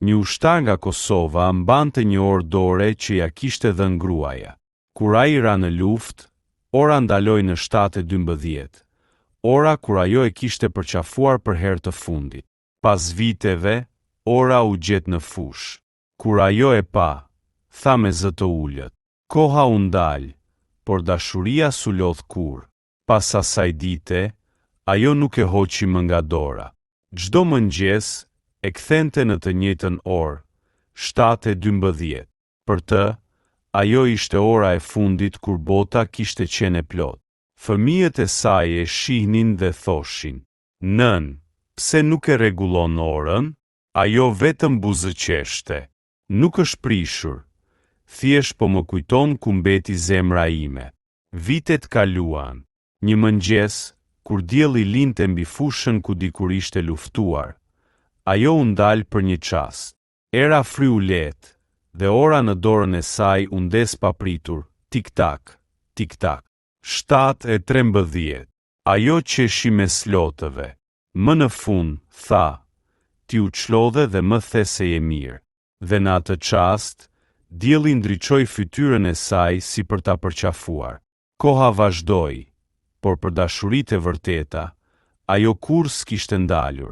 Një ushtar nga Kosova mbante një orë dore që ja kishte dhënë gruaja. Kur ai ra në luftë, ora ndaloi në 7:12, ora kur ajo e kishte përqafuar për herë të fundit. Pas viteve, ora u gjet në fushë. Kur ajo e pa, tha me zë të ulët: "Koha u ndal, por dashuria s'u lodh kur." Pas asaj dite, ajo nuk e hoqi më nga dora. Çdo mëngjes e kthente në të njëjtën orë, 7:12. Për të, ajo ishte ora e fundit kur bota kishte qenë e plot. Fëmijët e saj e shihnin dhe thoshin: "Nën, pse nuk e rregullon orën?" Ajo vetëm buzëqeshte: "Nuk është prishur, thjesht po më kujton ku mbeti zemra ime." Vitet kaluan. Një mëngjes, kur dielli linte mbi fushën ku dikur ishte luftuar, ajo u ndal për një çast. Era fryu lehtë dhe ora në dorën e saj u ndes papritur, tik-tak, tik-tak. 7:13. Ajo qeshi me slotëve. Më në fund, tha: "Ti u çlodhe dhe më the se je mirë." Dhe në atë çast, dielli ndriçoi fytyrën e saj si për ta përqafuar. Koha vazhdoi, por për dashuritë e vërteta, ajo kurrë s'kishte ndalur.